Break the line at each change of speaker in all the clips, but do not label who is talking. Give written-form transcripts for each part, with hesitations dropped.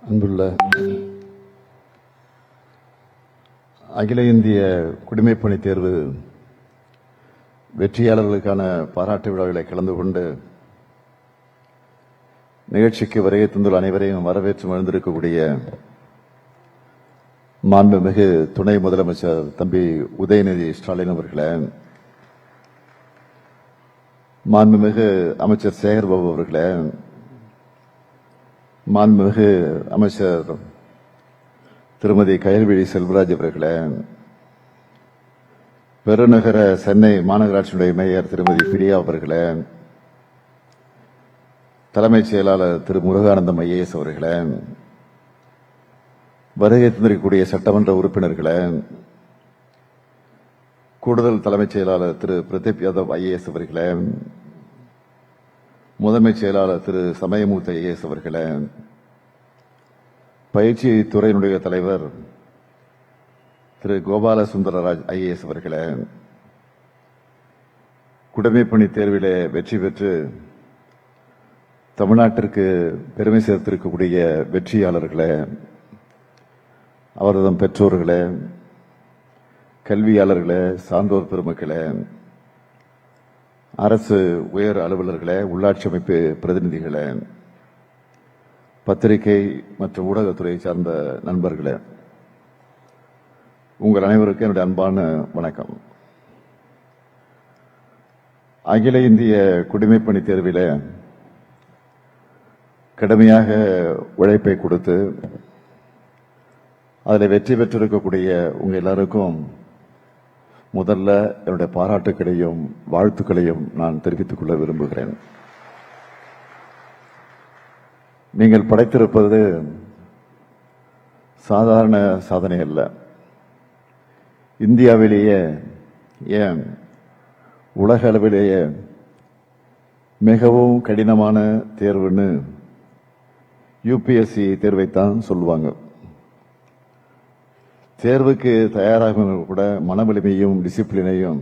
அன்புள்ள அகில இந்திய குடிமைப்பணி தேர்வு வெற்றியாளர்களுக்கான பாராட்டு விழாவில் கலந்து கொண்டு நிகழ்ச்சிக்கு வருகை தந்துள்ள அனைவரையும் வரவேற்று மகிழ்ந்திருக்கக்கூடிய மாண்புமிகு துணை முதலமைச்சர் தம்பி உதயநிதி ஸ்டாலின் அவர்களே, மாண்புமிகு அமைச்சர் சேகர்பாபு அவர்களே, மாண்புமிகு அமைச்சர் திருமதி கயல்விழி செல்வராஜ் அவர்களே, பெருநகர சென்னை மாநகராட்சியுடைய மேயர் திருமதி பிரியா அவர்களே, தலைமைச் செயலாளர் திரு முருகானந்தம் ஐஏஎஸ் அவர்களே, வருகை தந்திருக்கக்கூடிய சட்டமன்ற உறுப்பினர்களே, கூடுதல் தலைமைச் செயலாளர் திரு பிரதீப் யாதவ் ஐஏஎஸ் அவர்களே, முதன்மைச் செயலாளர் திரு சமயமூர்த்தி ஐஏஎஸ் அவர்களே, பயிற்சி துறையினுடைய தலைவர் திரு கோபால சுந்தரராஜ் ஐஏஎஸ் அவர்களே, குடிமைப்பணி தேர்விலே வெற்றி பெற்று தமிழ்நாட்டிற்கு பெருமை சேர்த்திருக்கக்கூடிய வெற்றியாளர்களே, அவரது பெற்றோர்களே, கல்வியாளர்களே, சான்றோர் பெருமக்களே, அரசு உயர் அலுவலர்களே, உள்ளாட்சி அமைப்பு பிரதிநிதிகளே, பத்திரிகை மற்றும் ஊடகத்துறை சார்ந்த நண்பர்களே, உங்கள் அனைவருக்கும் என்னுடைய அன்பான வணக்கம். அகில இந்திய குடிமைப்பணி தேர்விலே கடுமையாக உழைப்பை கொடுத்து அதில் வெற்றி பெற்றிருக்கக்கூடிய உங்க எல்லாருக்கும் முதல்ல என்னுடைய பாராட்டுக்களையும் வாழ்த்துக்களையும் நான் தெரிவித்துக் கொள்ள விரும்புகிறேன். நீங்கள் படைத்திருப்பது சாதாரண சாதனை அல்ல. இந்தியாவிலேயே ஏன் உலக அளவிலேயே மிகவும் கடினமான தேர்வுன்னு யூபிஎஸ்சி தேர்வைத்தான் சொல்லுவாங்க. தேர்வுக்கு தயாராக கூட மன வலிமையும் டிசிப்ளினையும்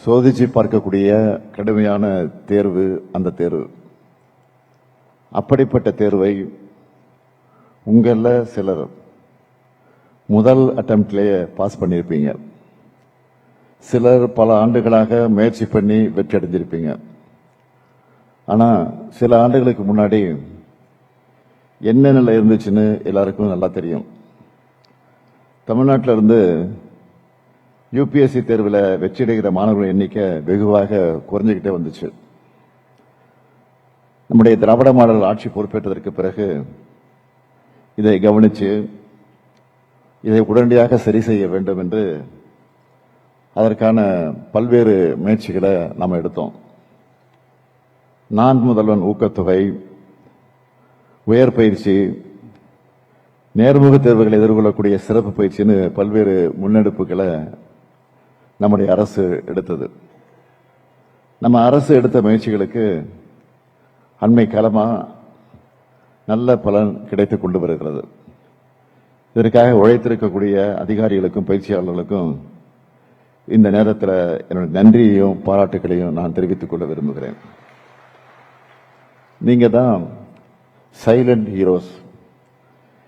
சோதிச்சு பார்க்கக்கூடிய கடுமையான தேர்வு அந்த தேர்வு. அப்படிப்பட்ட தேர்வை உங்கள சிலர் முதல் அட்டெம்ப்ட்லேயே பாஸ் பண்ணியிருப்பீங்க. சிலர் பல ஆண்டுகளாக முயற்சி பண்ணி வெற்றி அடைஞ்சிருப்பீங்க. ஆனால் சில ஆண்டுகளுக்கு முன்னாடி என்ன நிலை இருந்துச்சுன்னு எல்லாருக்கும் நல்லா தெரியும். தமிழ்நாட்டில் இருந்து யூபிஎஸ்சி தேர்வில் வெற்றி அடைகிற மாணவர்கள் எண்ணிக்கை வெகுவாக குறைஞ்சிக்கிட்டே வந்துச்சு. நம்முடைய திராவிட மாடல் ஆட்சி பொறுப்பேற்றதற்கு பிறகு இதை கவனித்து இதை உடனடியாக சரி செய்ய வேண்டும் என்று அதற்கான பல்வேறு முயற்சிகளை நாம் எடுத்தோம். நான் முதல்வன் ஊக்கத்தொகை, உயர் பயிற்சி, நேர்முக தேர்வுகளை எதிர்கொள்ளக்கூடிய சிறப்பு பயிற்சின்னு பல்வேறு முன்னெடுப்புகளை நம்முடைய அரசு எடுத்தது. நம்ம அரசு எடுத்த முயற்சிகளுக்கு அண்மை காலமாக நல்ல பலன் கிடைத்துக் கொண்டு வருகிறது. இதற்காக உழைத்திருக்கக்கூடிய அதிகாரிகளுக்கும் பயிற்சியாளர்களுக்கும் இந்த நேரத்தில் என்னுடைய நன்றியையும் பாராட்டுகளையும் நான் தெரிவித்துக் கொள்ள விரும்புகிறேன். நீங்க தான் சைலண்ட் ஹீரோஸ்.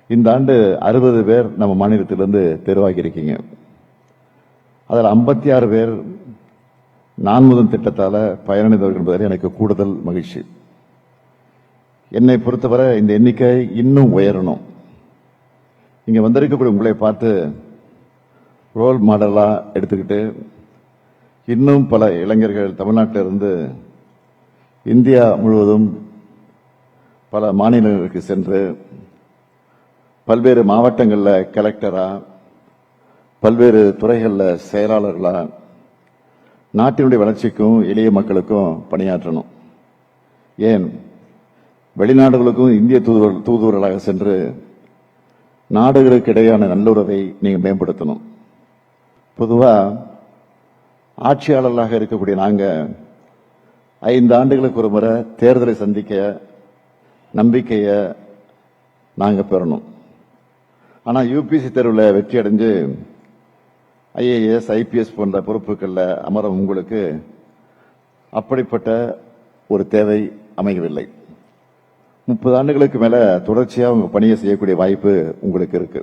இந்த ஆண்டு 60 பேர் நம்ம மாநிலத்திலிருந்து தேர்வாகி இருக்கீங்க. அதில் 56 பேர் நான்முதன் திட்டத்தால் பயனடைந்தவர்கள் என்பதில் எனக்கு கூடுதல் மகிழ்ச்சி. என்னை பொறுத்தவரை இந்த எண்ணிக்கை இன்னும் உயரணும். இங்க வந்திருக்கக்கூடிய உங்களை பார்த்து ரோல் மாடலா எடுத்துக்கிட்டு இன்னும் பல இளைஞர்கள் தமிழ்நாட்டில் இருந்து இந்தியா முழுவதும் பல மாநிலங்களுக்கு சென்று பல்வேறு மாவட்டங்களில் கலெக்டரா, பல்வேறு துறைகளில் செயலாளர்களா நாட்டினுடைய வளர்ச்சிக்கும் எளிய மக்களுக்கும் பணியாற்றணும். ஏன் வெளிநாடுகளுக்கும் இந்திய தூதுவர்களாக சென்று நாடுகளுக்கு இடையான நல்லுறவை நீங்க மேம்படுத்தணும். பொதுவா ஆட்சியாளர்களாக இருக்கக்கூடிய நாங்க 5 ஆண்டுகளுக்கு ஒரு முறை தேர்தலை சந்திக்க நம்பிக்கைய நாங்க பெறணும். ஆனா யூபிஎஸ்சி தேர்வில் வெற்றி அடைஞ்சு ஐஏஎஸ், ஐபிஎஸ் போன்ற பொறுப்புகளில் அமரும் உங்களுக்கு அப்படிப்பட்ட ஒரு தேவை அமையவில்லை. 30 ஆண்டுகளுக்கு மேல தொடர்ச்சியா உங்க பணியை செய்யக்கூடிய வாய்ப்பு உங்களுக்கு இருக்கு.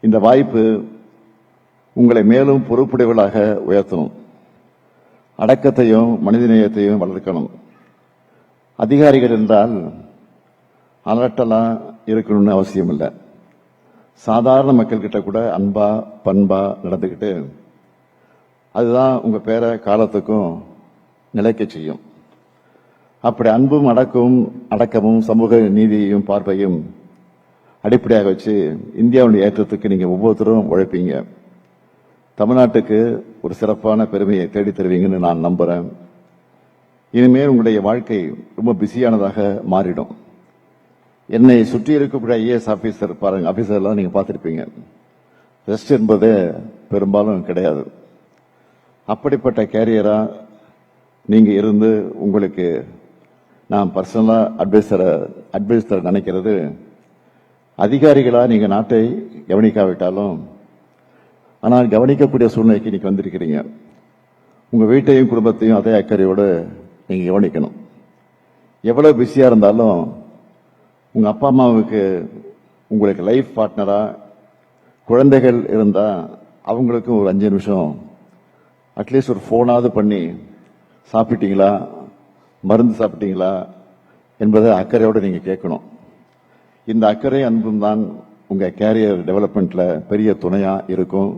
இந்த வாய்ப்பு உங்களை மேலும் பொறுப்புடையவர்களாக உயர்த்தணும். அடக்கத்தையும் மனிதநேயத்தையும் வளர்க்கணும். அதிகாரிகள் என்றால் அலட்டலா இருக்கணும்னு அவசியம் இல்லை. சாதாரண மக்கள் கிட்ட கூட அன்பா பண்பா நடந்துக்கிட்டு அதுதான் உங்க பேரை காலத்துக்கும் நிலைக்க செய்யும். அப்படி அன்பும் அடக்கமும் சமூக நீதியையும் பார்ப்பையும் அடிப்படையாக வச்சு இந்தியாவுடைய ஏற்றத்துக்கு நீங்க ஒவ்வொருத்தரும் உழைப்பீங்க. தமிழ்நாட்டுக்கு ஒரு சிறப்பான பெருமையை தேடித் தருவீங்கன்னு நான் நம்புறேன். இனிமேல் உங்களுடைய வாழ்க்கை ரொம்ப பிஸியானதாக மாறிடும். என்னை சுற்றி இருக்கக்கூடிய ஐஏஎஸ் ஆபீசர் பாருங்க, ஆபீசர்லாம் நீங்க பார்த்திருப்பீங்க. ரெஸ்ட் என்பதே பெரும்பாலும் கிடையாது. அப்படிப்பட்ட கேரியரா நீங்க இருந்து உங்களுக்கு நான் பர்சனலா அட்வைஸ் தர நினைக்கிறது, அதிகாரிகளா நீங்க நாட்டை கவனிக்காவிட்டாலும் ஆனால் கவனிக்கக்கூடிய சூழ்நிலைக்கு இன்னைக்கு வந்திருக்கிறீங்க. உங்க வீட்டையும் குடும்பத்தையும் அதே அக்கறையோடு நீங்க கவனிக்கணும். எவ்வளவு பிஸியா இருந்தாலும் உங்க அப்பா அம்மாவுக்கு உங்களுக்கு லைஃப் பார்ட்னரா குழந்தைகள் இருந்தா அவங்களுக்கும் ஒரு 5 நிமிஷம் அட்லீஸ்ட் ஒரு போனாவது பண்ணி சாப்பிட்டீங்களா, மருந்து சாப்பிட்டீங்களா என்பதை அக்கறையோடு நீங்க கேட்கணும். இந்த அக்கறை அன்பும் தான் உங்க கேரியர் டெவலப்மெண்ட்ல பெரிய துணையா இருக்கும்.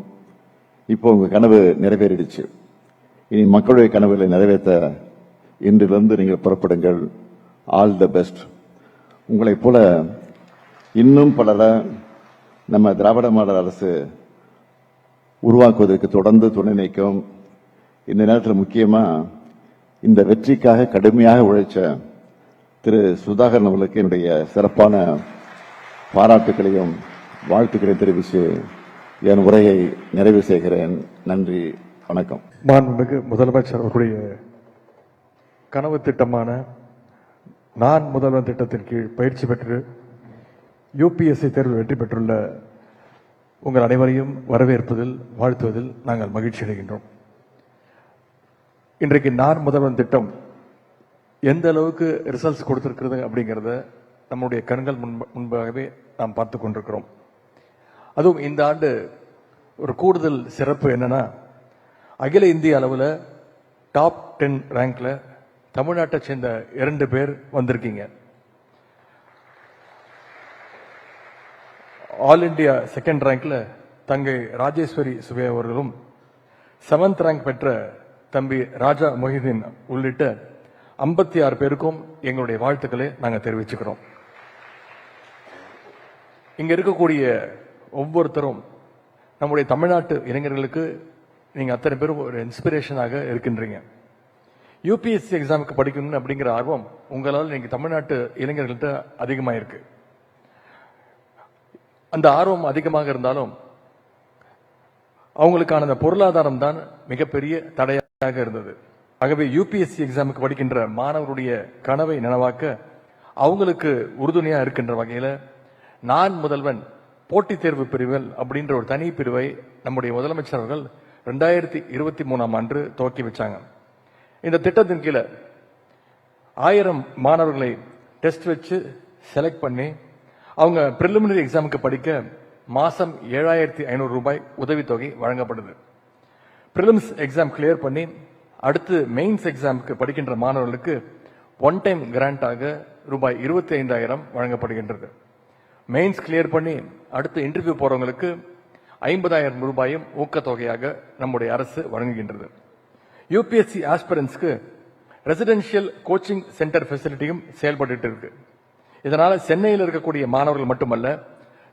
இப்போ உங்க கனவு நிறைவேறிடுச்சு. இனி மக்களுடைய கனவுகளை நிறைவேற்ற இன்றிலிருந்து நீங்கள் புறப்படுங்கள். All the best. உங்களைப் போல இன்னும் பலரை நம்ம திராவிட மாடல் அரசு உருவாக்குவதற்கு தொடர்ந்து துணை நிற்கும். இந்த நேரத்தில் முக்கியமா இந்த வெற்றிக்காக கடுமையாக உழைச்ச திரு சுதாகரன் அவர்களுக்கு என்னுடைய சிறப்பான பாராட்டுகளையும் வாழ்த்துக்களையும் தெரிவித்து என் உரையை நிறைவு செய்கிறேன். நன்றி, வணக்கம்.
மாண்புமிகு முதலமைச்சர் அவருடைய கனவு திட்டமான நான் முதல்வன் திட்டத்தின் கீழ் பயிற்சி பெற்று யூபிஎஸ்சி தேர்வில் வெற்றி பெற்றுள்ள உங்கள் அனைவரையும் வரவேற்பதில் வாழ்த்துவதில் நாங்கள் மகிழ்ச்சி அடைகின்றோம். இன்றைக்கு நான் முதல்வன் திட்டம் எந்த அளவுக்கு ரிசல்ட்ஸ் கொடுத்திருக்கிறது அப்படிங்கிறத நம்முடைய கண்கள் முன்பாகவே நாம் பார்த்து கொண்டிருக்கிறோம். அதுவும் இந்த ஆண்டு ஒரு கூடுதல் சிறப்பு என்னன்னா, அகில இந்திய அளவில் டாப் 10 ரேங்க்ல தமிழ்நாட்டை சேர்ந்த 2 பேர் வந்திருக்கீங்க. ஆல் இண்டியா செகண்ட் ரேங்க்ல தங்கை ராஜேஸ்வரி சுபே அவர்களும், 7th ரேங்க் பெற்ற தம்பி ராஜா மொஹிதீன் உள்ளிட்ட 56 பேருக்கும் எங்களுடைய வாழ்த்துக்களை நாங்கள் தெரிவிச்சுக்கிறோம். இங்க இருக்கக்கூடிய ஒவ்வொருத்தரும் நம்முடைய தமிழ்நாட்டு இளைஞர்களுக்கு நீங்க அத்தனை பேரும் ஒரு இன்ஸ்பிரேஷனாக இருக்கின்றீங்க. யூபிஎஸ்சி எக்ஸாமுக்கு படிக்கணும் அப்படிங்கிற ஆர்வம் உங்களால் நீங்க தமிழ்நாட்டு இளைஞர்கள்ட்ட அதிகமாக இருக்கு. அந்த ஆர்வம் அதிகமாக இருந்தாலும் அவங்களுக்கான அந்த பொருளாதாரம் தான் மிகப்பெரிய தடையாக இருந்தது. ஆகவே யூபிஎஸ்சி எக்ஸாமுக்கு படிக்கின்ற மாணவருடைய கனவை நனவாக்க அவங்களுக்கு உறுதுணையா இருக்கின்ற வகையில் நான் முதல்வன் போட்டித் தேர்வு பிரிவுகள் அப்படின்ற ஒரு தனி பிரிவை நம்முடைய முதலமைச்சர் அவர்கள் 2023ஆம் ஆண்டு துவக்கி வச்சாங்க. இந்த திட்டத்தின் கீழே 1000 மாணவர்களை டெஸ்ட் வச்சு செலக்ட் பண்ணி அவங்க பிரிலிமினரி எக்ஸாமுக்கு படிக்க மாசம் 7500 ரூபாய் உதவித்தொகை வழங்கப்படுது. பிரிலிம்ஸ் எக்ஸாம் கிளியர் பண்ணி அடுத்து மெயின்ஸ் எக்ஸாமுக்கு படிக்கின்ற மாணவர்களுக்கு ஒன் டைம் கிராண்டாக ரூபாய் 25,000 வழங்கப்படுகின்றது. மெயின்ஸ் கிளியர் பண்ணி அடுத்து இன்டர்வியூ போறவங்களுக்கு 50,000 ரூபாயும் ஊக்கத்தொகையாக நம்முடைய அரசு வழங்குகின்றது. யூபிஎஸ்சி ஆஸ்பிரன்ஸ்க்கு ரெசிடென்ஷியல் கோச்சிங் சென்டர் ஃபெசிலிட்டியும் செயல்பட்டு இருக்கு. இதனால சென்னையில் இருக்கக்கூடிய மாணவர்கள் மட்டுமல்ல,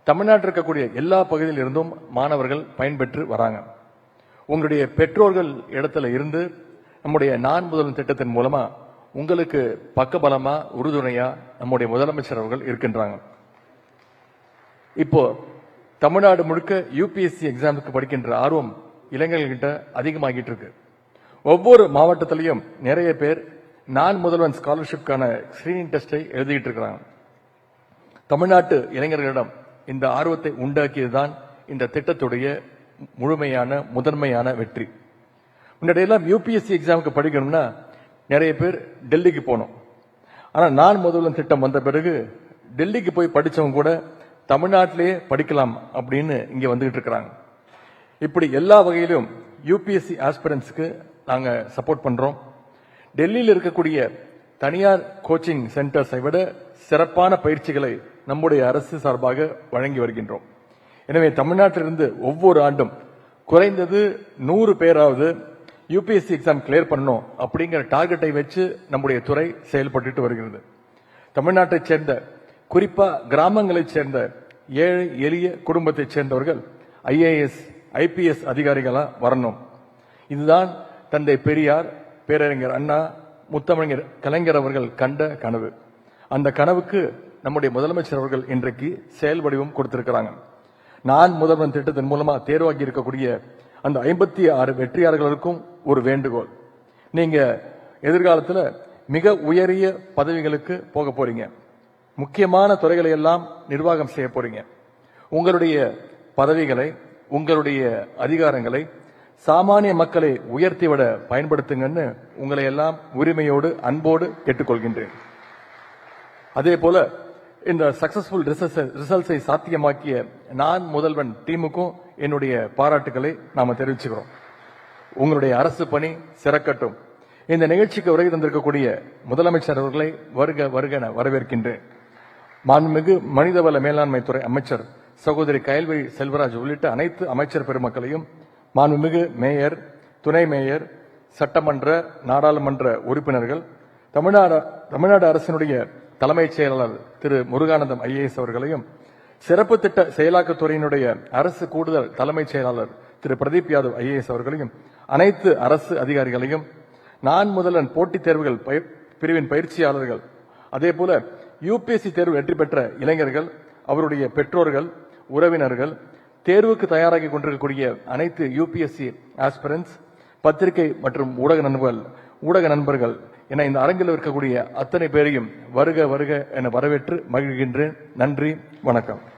தமிழ்நாட்டில் இருக்கக்கூடிய எல்லா பகுதியில் இருந்தும் மாணவர்கள் பயன்பெற்று வராங்க. உங்களுடைய பெற்றோர்கள் இடத்துல இருந்து நம்முடைய நான் முதல்வன் திட்டத்தின் மூலமா உங்களுக்கு பக்கபலமா உறுதுணையா நம்முடைய முதலமைச்சர் அவர்கள் இருக்கின்றாங்க. இப்போ தமிழ்நாடு முழுக்க யூபிஎஸ்சி எக்ஸாமுக்கு படிக்கின்ற ஆர்வம் இளைஞர்கள்கிட்ட அதிகமாகிட்டு இருக்கு. ஒவ்வொரு மாவட்டத்திலையும் நிறைய பேர் நான் முதல்வன் ஸ்காலர்ஷிப்கான ஸ்கிரீனிங் டெஸ்டை எழுதிட்டு இருக்கிறாங்க. தமிழ்நாட்டு இளைஞர்களிடம் இந்த ஆர்வத்தை உண்டாக்கியதுதான் இந்த திட்டத்துடைய முழுமையான முதன்மையான வெற்றி. முன்னாடியெல்லாம் யூபிஎஸ்சி எக்ஸாமுக்கு படிக்கணும்னா நிறைய பேர் டெல்லிக்கு போனோம். ஆனா நான் முதல்வன் திட்டம் வந்த பிறகு டெல்லிக்கு போய் படிச்சவங்க கூட தமிழ்நாட்டிலேயே படிக்கலாம் அப்படின்னு இங்க வந்துகிட்டு இருக்கிறாங்க. இப்படி எல்லா வகையிலும் யூபிஎஸ்சி ஆஸ்பிரன்ஸ்க்கு நாங்க சப்போர்ட் பண்றோம். டெல்லியில் இருக்கக்கூடிய தனியார் கோச்சிங் சென்டர்ஸை விட சிறப்பான பயிற்சிகளை நம்முடைய அரசு சார்பாக வழங்கி வருகின்றோம். எனவே தமிழ்நாட்டிலிருந்து ஒவ்வொரு ஆண்டும் குறைந்தது 100 பேராவது யூபிஎஸ்சி எக்ஸாம் கிளியர் பண்ணணும் அப்படிங்கிற டார்கெட்டை வச்சு நம்முடைய துறை செயல்பட்டு வருகிறது. தமிழ்நாட்டைச் சேர்ந்த குறிப்பா கிராமங்களைச் சேர்ந்த ஏழை எளிய குடும்பத்தைச் சேர்ந்தவர்கள் ஐஏஎஸ் ஐபிஎஸ் அதிகாரிகளா வரணும். இதுதான் தந்தை பெரியார், பேரறிஞர் அண்ணா, முத்தமிழர் கலைஞர் அவர்கள் கண்ட கனவு. அந்த கனவுக்கு நம்முடைய முதலமைச்சர் அவர்கள் இன்றைக்கு செயல் வடிவம் கொடுத்திருக்கிறாங்க. நான் முதல்வன் திட்டத்தின் மூலமா தேர்வாகி இருக்கக்கூடிய அந்த 56 வெற்றியாளர்களுக்கும் ஒரு வேண்டுகோள். நீங்க எதிர்காலத்துல மிக உயரிய பதவிகளுக்கு போக போறீங்க. முக்கியமான துறைகளை எல்லாம் நிர்வாகம் செய்ய போறீங்க. உங்களுடைய பதவிகளை, உங்களுடைய அதிகாரங்களை சாமானிய மக்களை உயர்த்திவிட பயன்படுத்துங்கன்னு உங்களை எல்லாம் உரிமையோடு அன்போடு கேட்டுக்கொள்கின்றேன். அதே போல இந்த சக்சஸ்ஃபுல் ரிசல்ட்ஸை சாத்தியமாக்கிய நான் முதல்வன் டீமுக்கும் என்னுடைய பாராட்டுகளை நாம தெரிவிச்சுக்கிறோம். உங்களுடைய அரசு பணி சிறக்கட்டும். இந்த நிகழ்ச்சிக்கு வருகை தந்திருக்கக்கூடிய முதலமைச்சர் அவர்களை வருக வருக என வரவேற்கின்றேன். மாண்புமிகு மனிதவள மேலாண்மை துறை அமைச்சர் சகோதரி கயல்விழி செல்வராஜ் உள்ளிட்ட அனைத்து அமைச்சர் பெருமக்களையும், மாண்புமிகு மேயர், துணை மேயர், சட்டமன்ற நாடாளுமன்ற உறுப்பினர்கள், தமிழ்நாடு அரசினுடைய தலைமைச் செயலாளர் திரு முருகானந்தம் ஐஏஎஸ் அவர்களையும், சிறப்பு திட்ட செயலாக்கத்துறையினுடைய அரசு கூடுதல் தலைமைச் செயலாளர் திரு பிரதீப் யாதவ் ஐஏஎஸ் அவர்களையும், அனைத்து அரசு அதிகாரிகளையும், நான் முதல்வன் போட்டித் தேர்வுகள் பிரிவின் பயிற்சியாளர்கள், அதே போல யூபிஎஸ்சி தேர்வு வெற்றி பெற்ற இளைஞர்கள், அவருடைய பெற்றோர்கள், உறவினர்கள், தேர்வுக்கு தயாராகி கொண்டிருக்கக்கூடிய அனைத்து யூபிஎஸ்சி ஆஸ்பிரன்ஸ், பத்திரிகை மற்றும் ஊடக நண்பர்கள் என இந்த அரங்கில் இருக்கக்கூடிய அத்தனை பேரையும் வருக வருக என வரவேற்று மகிழ்கின்றேன். நன்றி, வணக்கம்.